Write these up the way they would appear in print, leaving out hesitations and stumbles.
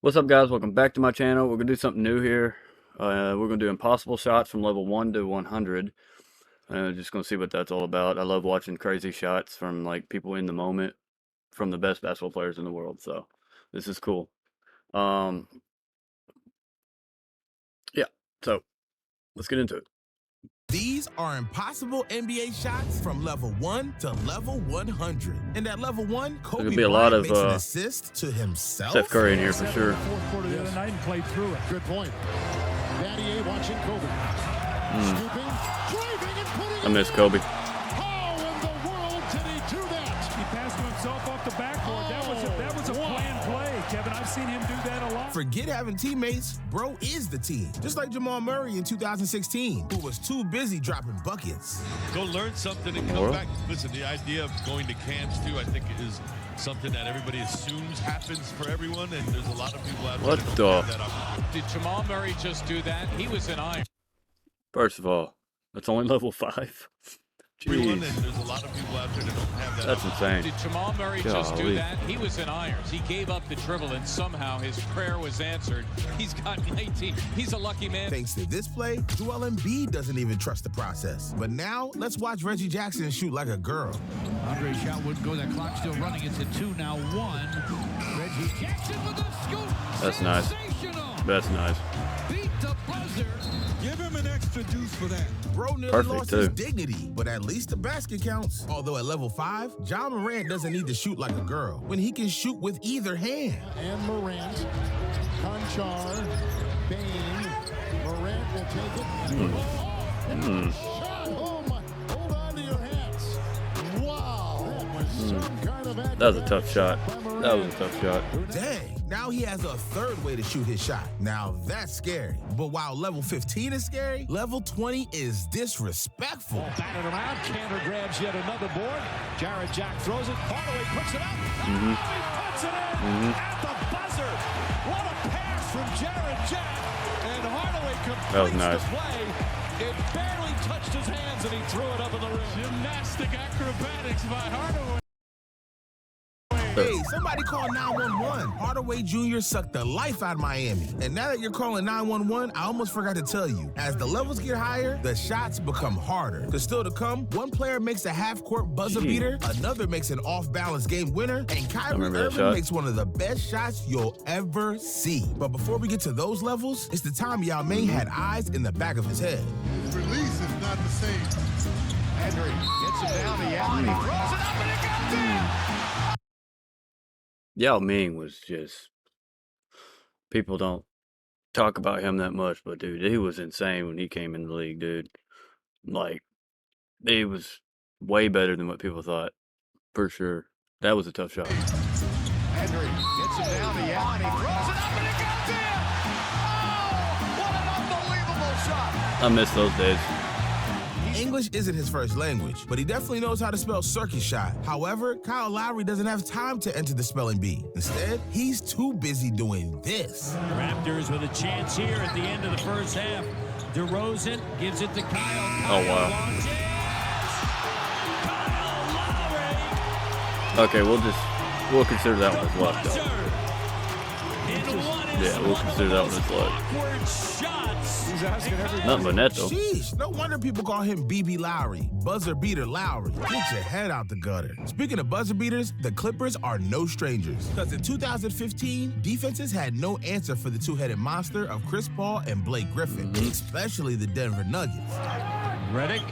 What's up, guys? Welcome back to my channel. We're gonna do something new here. We're gonna do impossible shots from level 1 to 100. Just gonna see what that's all about. I love watching crazy shots from like people in the moment, from the best basketball players in the world. So this is cool. Yeah. So let's get into it. These are impossible NBA shots from level 1 to level 100. And at level 1, Kobe be a lot Bryant of makes an assist to himself. Steph Curry in here for sure. Fourth quarter the other night and played through it. Good point. Daddy watching Kobe. Scooping, driving, and putting I miss Kobe. How in the world did he do that? He passed to himself off the backboard. That was a planned play, Kevin. I've seen him do that a lot. Forget having teammates, bro is the team. Just like Jamal Murray in 2016, who was too busy dropping buckets. Go learn something and come back. Listen, the idea of going to camps too, I think, is something that everybody assumes happens for everyone, and there's a lot of people out there that don't have that opportunity. Did Jamal Murray just do that? He was in iron. First of all, that's only level 5. Everyone, Jeez. and there's a lot of people out there that don't have that That's insane. Did Jamal Murray just do Golly. that? He was in irons. He gave up the dribble, and somehow his prayer was answered. He's got 19. He's a lucky man. Thanks to this play, Joel Embiid doesn't even trust the process. But now, let's watch Reggie Jackson shoot like a girl. Andre's shot wouldn't go. That clock still running. It's a 2 now 1. Reggie Jackson with a scoop. That's nice. Sensational. That's nice. Beat the buzzer. Give him an extra deuce for that. Bro nearly Perfect, lost too. his dignity, but at least the basket counts. Although at level 5, John Morant doesn't need to shoot like a girl when he can shoot with either hand. And Morant, Conchar, Bain. Morant will take it. And shot. Oh my! Hold on to your hats. Wow, that was some kind of That was a tough shot. That was a tough shot. Dang, now he has a third way to shoot his shot. Now that's scary. But while level 15 is scary, level 20 is disrespectful. Batted around. Cantor grabs yet another board. Jared Jack throws it. Hardaway puts it up. Mhm. He puts it in at the buzzer. What a pass from Jared Jack. And Hardaway completes That was nice. the play. It barely touched his hands, and he threw it up in the rim. Gymnastic acrobatics by Hardaway. Hey, somebody call 911. Hardaway Jr. sucked the life out of Miami. And now that you're calling 911, I almost forgot to tell you. As the levels get higher, the shots become harder. Cause still to come, one player makes a half-court buzzer beater, another makes an off-balance game winner, and Kyrie remember that Irving shot. makes one of the best shots you'll ever see. But before we get to those levels, it's the time Yao Ming had eyes in the back of his head. His release is not the same. Henry gets it down to Yao, and he throws it up, and it got in. Yao Ming was just, people don't talk about him that much, but dude, he was insane when he came in the league, dude. Like, he was way better than what people thought, for sure. That was a tough shot. Henry gets it down to Yao, and he throws it up, and it got in. Oh, what an unbelievable shot. I miss those days. English isn't his first language, but he definitely knows how to spell circus shot. However, Kyle Lowry doesn't have time to enter the spelling bee. Instead, he's too busy doing this. Raptors with a chance here at the end of the first half. DeRozan gives it to Kyle. Oh, wow. Long chance. Kyle Lowry. Okay, we'll consider that one as luck, though. Yeah, we'll consider that one as luck. Awkward shots. He's asking everybody. Nothing but net, though. Sheesh, no wonder people call him BB Lowry, buzzer beater Lowry. Get your head out the gutter. Speaking of buzzer beaters, the Clippers are no strangers. Because in 2015, defenses had no answer for the two-headed monster of Chris Paul and Blake Griffin, especially the Denver Nuggets. Redick.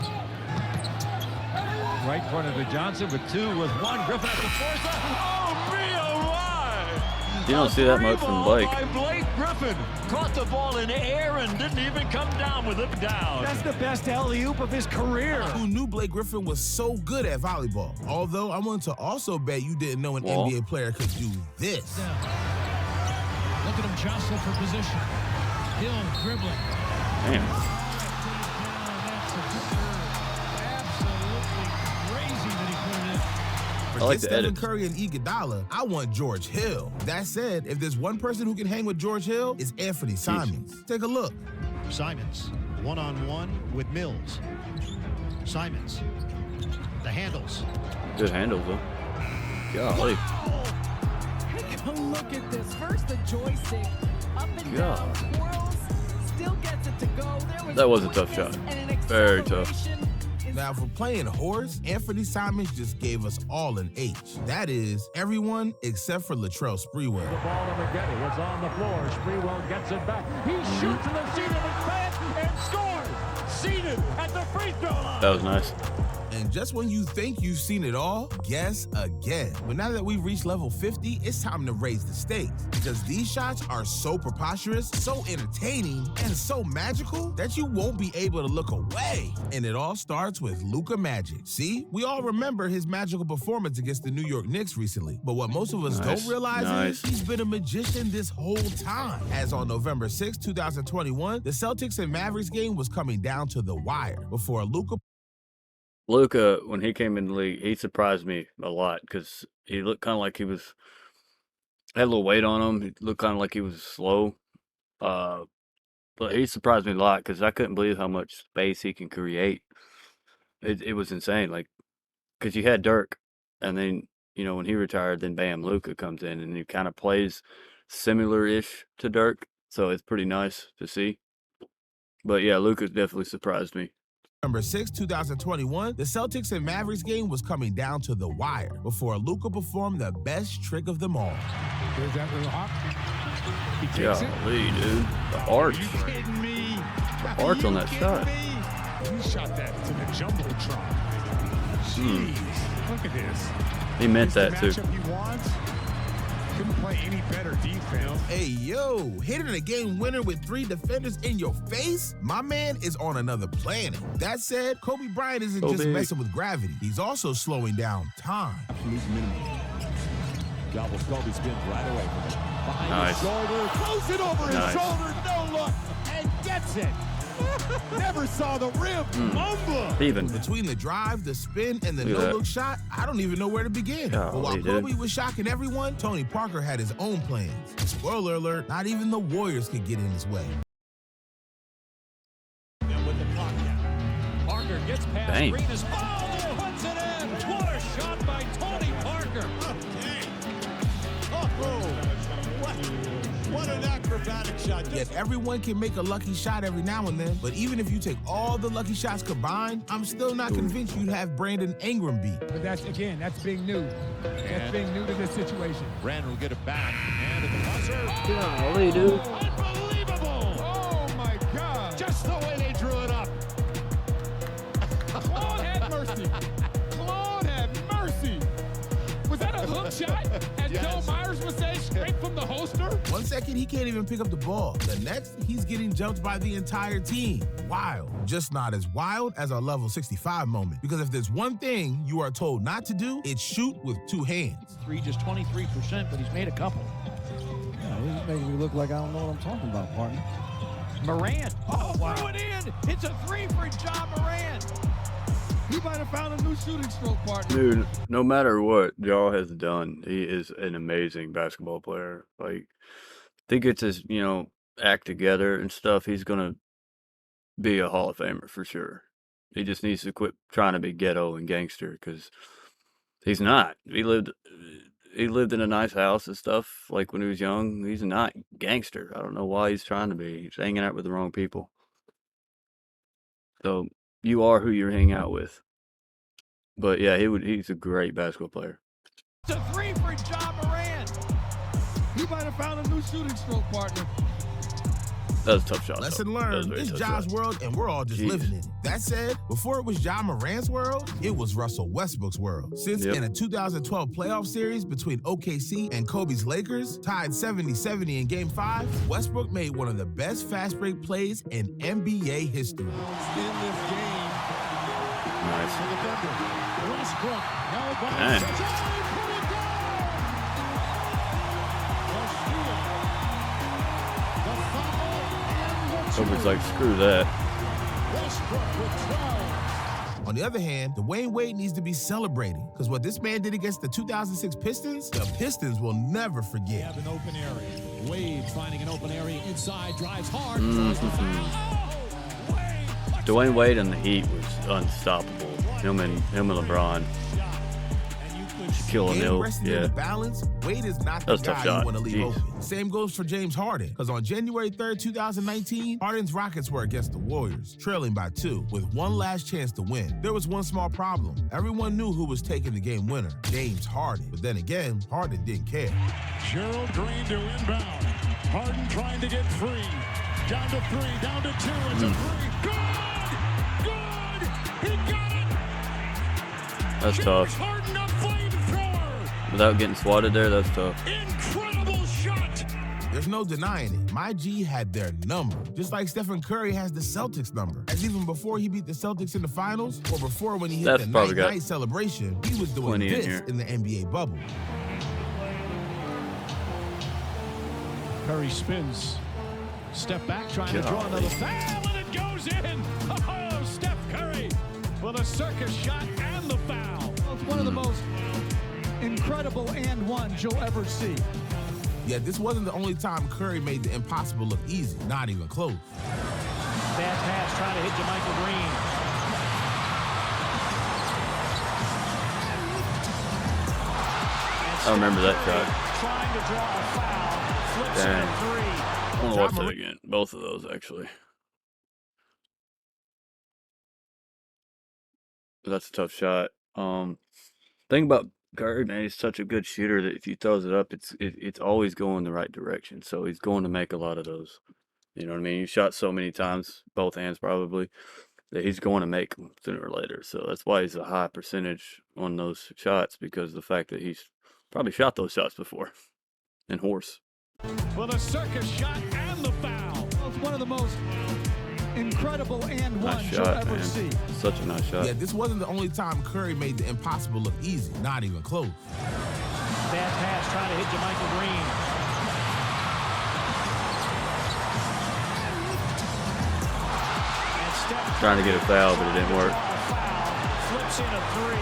Right corner to Johnson with 2 with 1. Griffin at the force. Oh, me, oh, my. You don't see that much from Blake. By Blake Griffin. Caught the ball in the air and didn't even come down with it down. That's the best alley-oop of his career. Who knew Blake Griffin was so good at volleyball? Although I want to also bet you didn't know an Well. NBA player could do this. Look at him jostle for position. Hill dribbling. Damn. I like the Stephen edit. Curry and Iguodala, I want George Hill. That said, if there's one person who can hang with George Hill, it's Anthony Simons. Take a look. Simons, one-on-one with Mills. Simons, the handles. Good handles, though. Golly. Take a look at this. First the joystick, up and down, twirls, still gets it to go. That was a tough shot. Very tough. Now, for playing horse, Anthony Simons just gave us all an H. That is, everyone except for Latrell Sprewell. The ball to McGetty. It's on the floor. Sprewell gets it back. He shoots in the seat of his pants and scores. Seated at the free throw line. That was nice. And just when you think you've seen it all, guess again. But now that we've reached level 50, it's time to raise the stakes. Because these shots are so preposterous, so entertaining, and so magical that you won't be able to look away. And it all starts with Luka Magic. See, we all remember his magical performance against the New York Knicks recently. But what most of us don't realize is he's been a magician this whole time. As on November 6, 2021, the Celtics and Mavericks game was coming down to the wire before Luka, when he came in the league, he surprised me a lot because he looked kind of like had a little weight on him. He looked kind of like he was slow. But he surprised me a lot because I couldn't believe how much space he can create. It was insane. Like, because you had Dirk, and then, when he retired, then bam, Luka comes in, and he kind of plays similar-ish to Dirk. So it's pretty nice to see. But yeah, Luka definitely surprised me. November 6, 2021, the Celtics and Mavericks game was coming down to the wire before Luka performed the best trick of them all. There's that little hop. He takes it. Dude. The arch. Are you kidding me? The arch on that shot. He shot that to the jumbotron. Jeez, look at this. He meant that too. He wants. Couldn't play any better defense. Hey, yo, hitting a game winner with 3 defenders in your face? My man is on another planet. That said, Kobe Bryant isn't just messing with gravity. He's also slowing down time. Absolute minimum. Gobbles Kobe spins right away from him. Behind his shoulder, throws it over his shoulder, no look, and gets it. Never saw the rim. Even between the drive, the spin, and the no-look shot, I don't even know where to begin. But while Kobe was shocking everyone, Tony Parker had his own plans. Spoiler alert, not even the Warriors could get in his way. And with the clock down, Parker gets past Green's. Oh, puts it in. What a shot by Tony Parker. What an acrobatic shot. Yet everyone can make a lucky shot every now and then, but even if you take all the lucky shots combined, I'm still not convinced you'd have Brandon Ingram beat. But that's being new. That's being new to this situation. Brandon will get it back. And at the buzzer. Golly, dude. Unbelievable. Oh, my God. Just the way they drew it up. Claude have mercy. Claude have mercy. Was that a hook shot? As Joe Myers would say, straight from the holster? 1 second, he can't even pick up the ball. The next, he's getting jumped by the entire team. Wild. Just not as wild as our level 65 moment. Because if there's one thing you are told not to do, it's shoot with 2 hands. Just 23%, but he's made a couple. Yeah, this is making me look like I don't know what I'm talking about, partner. Morant. Threw it in. It's a 3 for John Morant. He might have found a new shooting stroke, partner. Dude, no matter what Ja has done, he is an amazing basketball player. Like, if he gets his, act together and stuff, he's going to be a Hall of Famer for sure. He just needs to quit trying to be ghetto and gangster because he's not. He lived in a nice house and stuff, like when he was young. He's not gangster. I don't know why he's trying to be. He's hanging out with the wrong people. So you are who you're hanging out with. But yeah, he's a great basketball player. It's a 3 for John Morant. He might have found a new shooting stroke, partner. That was a tough shot. Lesson learned. It's Ja's world, and we're all just living in it. That said, before it was Ja Morant's world, it was Russell Westbrook's world. Since in a 2012 playoff series between OKC and Kobe's Lakers, tied 70-70 in Game 5, Westbrook made one of the best fast break plays in NBA history. In this game. Nice. For the Thunder. Westbrook held by Dang. put it down. The foul and the Kobe's like, screw that. Westbrook with 12. On the other hand, Dwayne Wade needs to be celebrating, because what this man did against the 2006 Pistons, the Pistons will never forget. Have an open area. Wade finding an open area inside, drives hard. Dwayne Wade and the Heat was unstoppable. Him and LeBron. And you could Kill a Game nil. resting in Yeah. the balance, Wade is not the That's a tough guy shot. you want to leave Jeez. open. Same goes for James Harden, because on January 3rd, 2019, Harden's Rockets were against the Warriors, trailing by 2, with one last chance to win. There was one small problem. Everyone knew who was taking the game winner, James Harden. But then again, Harden didn't care. Gerald Green to inbound. Harden trying to get free. Down to 3, down to 2. It's a 3. Good! Good! He got it! That's tough. Harden a flamethrower! Without getting swatted there, that's tough. Incredible shot! There's no denying it. My G had their number, just like Stephen Curry has the Celtics number. As even before he beat the Celtics in the finals, or before when he hit Steph's the probably got night-night celebration, he was doing 20 in this here. in the NBA bubble. Curry spins. Step back, trying to draw another foul, and it goes in. Oh, Steph Curry with a circus shot and the foul. It's one of the most incredible and ones you'll ever see. Yet this wasn't the only time Curry made the impossible look easy, not even close. Bad pass, trying to hit Jermichael Green. I remember that shot. Trying to draw a foul. Flips in Dang. a three. I want to watch that again. Both of those, actually. But that's a tough shot. Thing about Curry, man, he's such a good shooter that if he throws it up, it's always going the right direction. So he's going to make a lot of those. You know what I mean? He shot so many times, both hands probably, that he's going to make them sooner or later. So that's why he's a high percentage on those shots, because of the fact that he's probably shot those shots before. And horse. With a circus shot and the foul. It's one of the most incredible and Nice ones you'll shot, ever man. see. Such a nice shot. Yeah, this wasn't the only time Curry made the impossible look easy, not even close. Bad pass, trying to hit Jermichael Green. Trying to get a foul, but it didn't work. Flips in a three.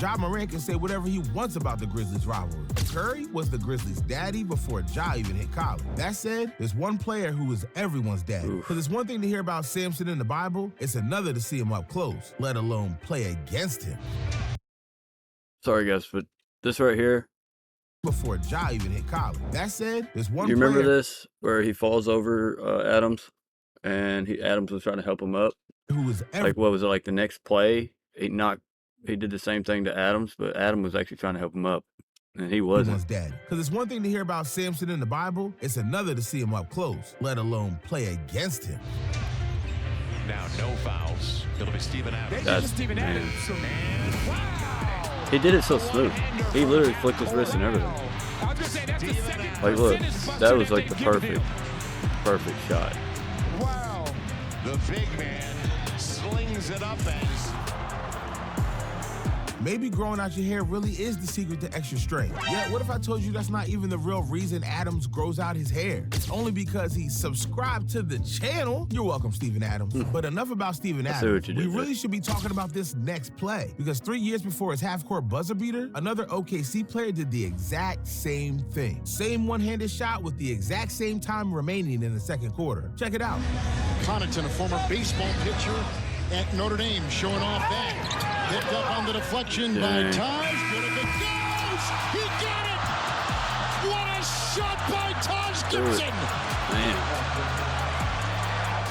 Ja Morant can say whatever he wants about the Grizzlies rivalry. Curry was the Grizzlies' daddy before Ja even hit college. That said, there's one player who is everyone's daddy. Because it's one thing to hear about Samson in the Bible, it's another to see him up close, let alone play against him. Sorry, guys, but this right here. Before Ja even hit college. That said, there's one You remember player this where he falls over Adams, and Adams was trying to help him up? who was Like, what was it, like the next play? He did the same thing to Adams, but Adam was actually trying to help him up, and he wasn't. everyone's daddy. Because it's one thing to hear about Samson in the Bible, it's another to see him up close, let alone play against him. Now no fouls. It'll be Steven Adams. That's, Steven man. Adams. And wow. He did it so smooth. He literally flicked his wrist and everything. I was gonna say, that's the second Like, look, percentage that was like the they've given perfect shot. Wow. The big man slings it up and Maybe growing out your hair really is the secret to extra strength. Yeah, what if I told you that's not even the real reason Adams grows out his hair? It's only because he's subscribed to the channel. You're welcome, Steven Adams. But enough about Steven I see Adams. what you did We there. really should be talking about this next play, because 3 years before his half-court buzzer beater, another OKC player did the exact same thing. Same one-handed shot with the exact same time remaining in the second quarter. Check it out. Connaughton, a former baseball pitcher at Notre Dame, showing off that. Picked up on the deflection by Taj. Good if it goes! He got it! What a shot by Taj Gibson! Man.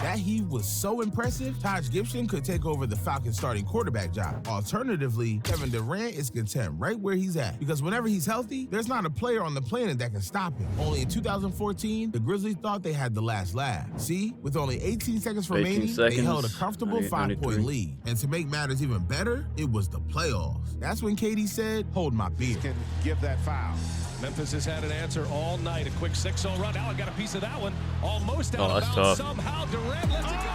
That heave was so impressive, Taj Gibson could take over the Falcons starting quarterback job. Alternatively, Kevin Durant is content right where he's at, because whenever he's healthy, there's not a player on the planet that can stop him. Only in 2014, the Grizzlies thought they had the last laugh. See, with only 18 seconds remaining, they held a comfortable 5-point lead. And to make matters even better, it was the playoffs. That's when KD said, hold my beer. Can give that foul. Memphis has had an answer all night. A quick 6-0 run. Allen got a piece of that one. Almost out of that's bounds. tough. Somehow Durant lets it go.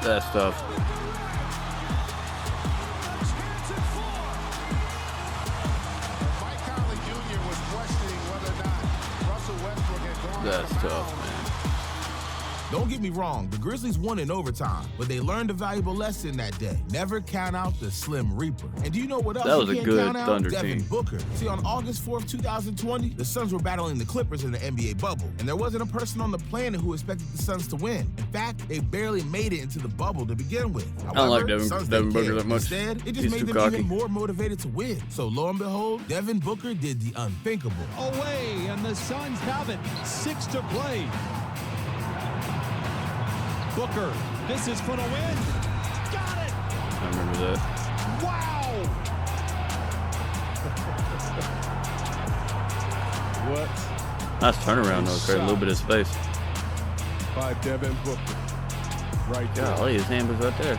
That's tough. Mike Conley Jr. was questioning whether or not Russell Westbrook had gone. That's tough, man. Don't get me wrong, the Grizzlies won in overtime, but they learned a valuable lesson that day. Never count out the Slim Reaper. And do you know what else That was you a can't good count out? Thunder Devin team. Booker. See, on August 4th, 2020, the Suns were battling the Clippers in the NBA bubble, and there wasn't a person on the planet who expected the Suns to win. In fact, they barely made it into the bubble to begin with. However, I don't like Suns Devin didn't Booker care. that much. Instead, it just He's made too them cocky. even more motivated to win. So lo and behold, Devin Booker did the unthinkable. Away, and the Suns have it. 6 to play. Booker, this is for the win. Got it! I remember that. Wow! What? Nice turnaround though, create a little bit of space. By Devin Booker. Right there. Golly, his hand was right there.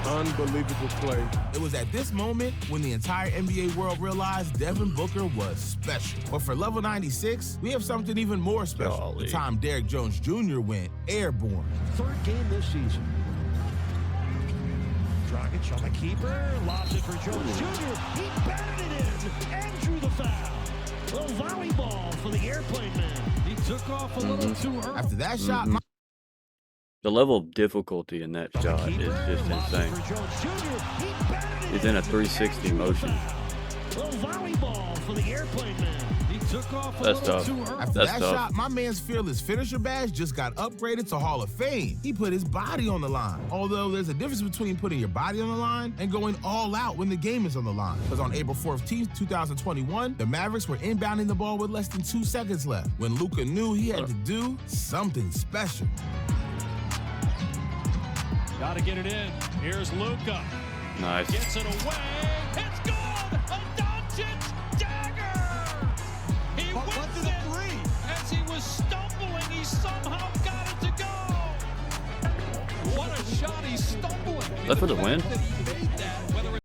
Unbelievable play. It was at this moment when the entire NBA world realized Devin Booker was special. But for level 96, we have something even more special. Golly. The time Derrick Jones Jr. went airborne. Third game this season. Dragic on the keeper, lobs it for Jones Jr. He batted it in and drew the foul. A little volleyball for the airplane man. He took off a little too early. After that shot, The level of difficulty in that shot is just insane. He's in a 360 motion. Little volleyball for the airplane man. He took off a That's little tough. too early. After That's that tough. shot, my man's fearless finisher badge just got upgraded to Hall of Fame. He put his body on the line. Although there's a difference between putting your body on the line and going all out when the game is on the line. Because on April 14th, 2021, the Mavericks were inbounding the ball with less than 2 seconds left when Luka knew he had to do something special. Got to get it in. Here's Luka. Nice. Gets it away. It's good. A Doncic dagger. He wins it. As he was stumbling, he somehow got it to go. What a shot. He's stumbling. Is that for the win? That he made that, whether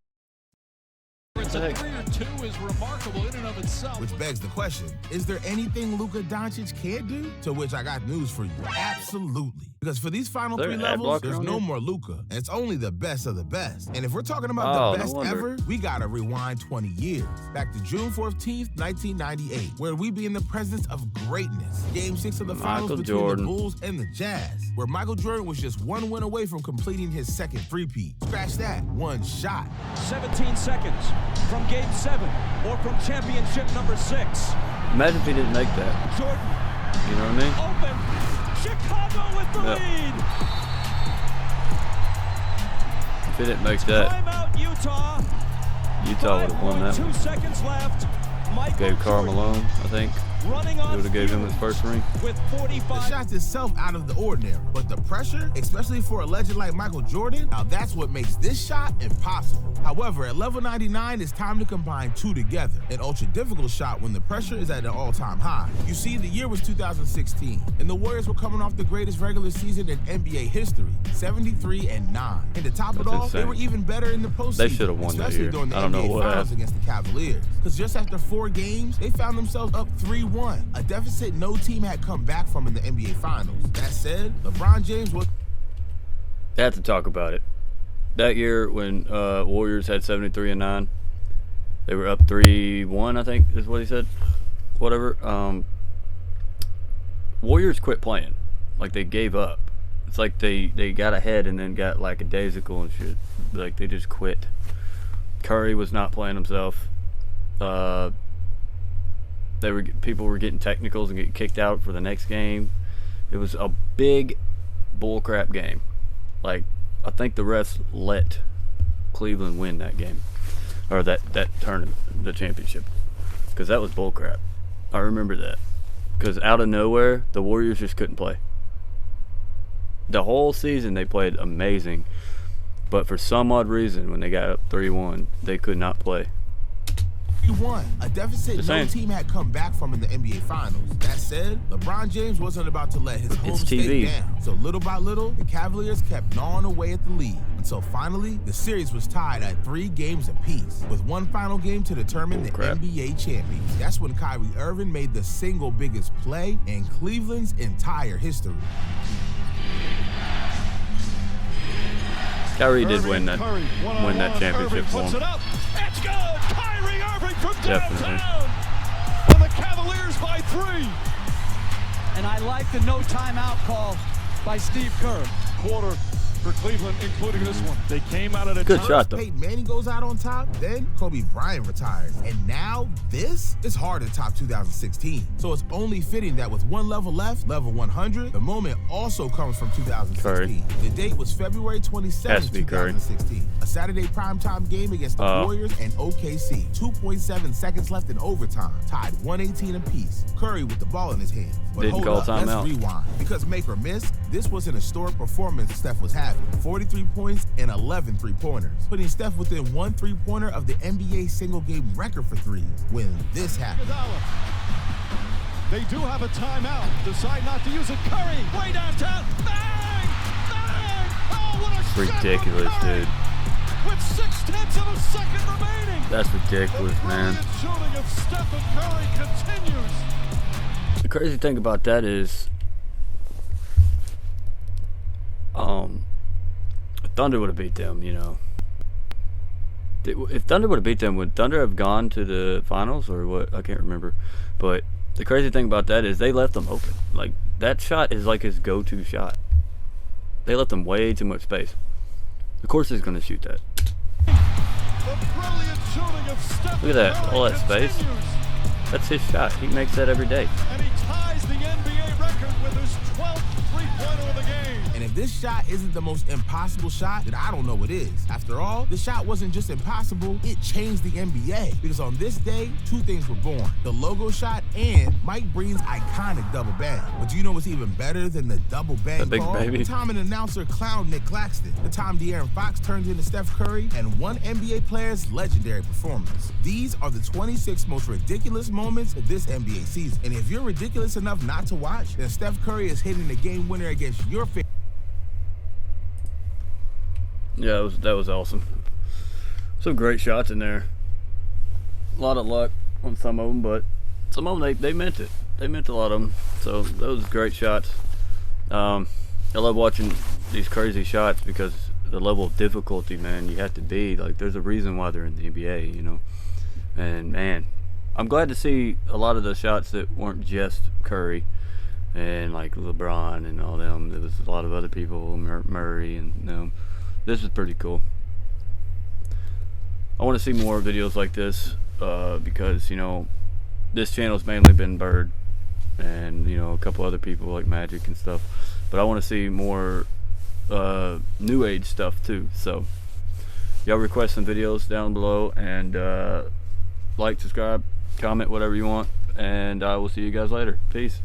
it's a 3 or 2 is remarkable in and of itself. Which begs the question, is there anything Luka Doncic can't do? To which I got news for you. Absolutely. Because for these final Is there 3 an ad levels, blocker there's on no here? more Luka. And it's only the best of the best. And if we're talking about Oh, the no best wonder. ever, we gotta rewind 20 years. Back to June 14th, 1998, where we be in the presence of greatness. Game 6 of the finals Michael between Jordan. the Bulls and the Jazz, where Michael Jordan was just 1 win away from completing his second three-peat. Scratch that, 1 shot. 17 seconds from game 7 or from championship number 6. Imagine if he didn't make that. Jordan. You know what I mean? Open. Chicago with the lead. If he didn't make that, Timeout Utah. Utah would have won that 2 one. seconds left. Michael Gave Karl Jordan Malone, I think. running They on would have gave him his first ring. with The 45. shot's itself out of the ordinary, but the pressure, especially for a legend like Michael Jordan, now that's what makes this shot impossible. However, at level 99, it's time to combine 2 together. An ultra-difficult shot when the pressure is at an all-time high. You see, the year was 2016, and the Warriors were coming off the greatest regular season in NBA history, 73-9. And to top it That's off, they insane. were even better in the postseason. They should have won that especially year. during the I don't know NBA what Finals happened. against the Cavaliers. Because just after 4 games, they found themselves up 3-1, a deficit no team had come back from in the NBA Finals. That said, LeBron James was... They had to talk about it. That year when Warriors had 73-9, they were up 3-1, I think is what he said. Whatever. Warriors quit playing. Like they gave up. It's like they got ahead and then got lackadaisical and shit. Like they just quit. Curry was not playing himself. People were getting technicals and getting kicked out for the next game. It was a big bullcrap game. Like I think the refs let Cleveland win that game, or that tournament, the championship, because that was bullcrap. I remember that. Because out of nowhere, the Warriors just couldn't play. The whole season they played amazing, but for some odd reason, when they got up 3-1, they could not play. 3-1, a deficit no team had come back from in the NBA Finals. That said, LeBron James wasn't about to let his home state down. So little by little, the Cavaliers kept gnawing away at the lead until finally, the series was tied at 3 games apiece, with one final game to determine the NBA champions. That's when Kyrie Irving made the single biggest play in Cleveland's entire history. Kyrie did win that championship for Puts him. it up. It's good. Kyrie Irving from Definitely. downtown. And the Cavaliers by 3. And I like the no timeout call. by Steve Kerr. Quarter for Cleveland, including this one. They came out at a Good time. shot, though. Peyton Manning goes out on top, then Kobe Bryant retires. And now this is hard to top 2016. So it's only fitting that with one level left, level 100, the moment also comes from 2016. Curry. The date was February 27, 2016. A Saturday primetime game against the Warriors and OKC. 2.7 seconds left in overtime, tied 118 apiece. Curry with the ball in his hand. But Didn't call timeout. let's rewind. Because make or miss, this was an historic performance Steph was having. 43 points and 11 three-pointers, putting Steph within one three-pointer of the NBA single-game record for threes when this happened. They do have a timeout. Decide not to use it. Curry, way downtown. Bang! Bang! Oh, what a Ridiculous, dude. With 0.6 of a second remaining. That's ridiculous, man. The shooting of Stephen Curry continues. The crazy thing about that is, Thunder would have beat them, you know. If Thunder would have beat them, would Thunder have gone to the finals or what? I can't remember. But the crazy thing about that is they left them open. Like, that shot is like his go-to shot. They left them way too much space. Of course he's going to shoot that. Look at that, all that space. That's his shot. He makes that every day. And he ties the NBA record with his 12th three-pointer of the game. And if this shot isn't the most impossible shot, then I don't know what is. After all, the shot wasn't just impossible, it changed the NBA. Because on this day, two things were born. The logo shot and Mike Breen's iconic double bang. But do you know what's even better than the double bang The big call? baby. The time an announcer clowned Nick Claxton. The time De'Aaron Fox turned into Steph Curry. And one NBA player's legendary performance. These are the 26 most ridiculous moments of this NBA season. And if you're ridiculous enough not to watch, then Steph Curry is hitting the game winner against your favorite. Yeah, that was awesome. Some great shots in there. A lot of luck on some of them, but some of them they meant it. They meant a lot of them. So those great shots. I love watching these crazy shots because the level of difficulty, man, you have to be like. There's a reason why they're in the NBA, you know. And man, I'm glad to see a lot of the shots that weren't just Curry and like LeBron and all them. There was a lot of other people, Murray and them. This is pretty cool. I want to see more videos like this because, you know, this channel's mainly been Bird and, you know, a couple other people like Magic and stuff. But I want to see more new age stuff too. So y'all request some videos down below and like, subscribe, comment, whatever you want. And I will see you guys later. Peace.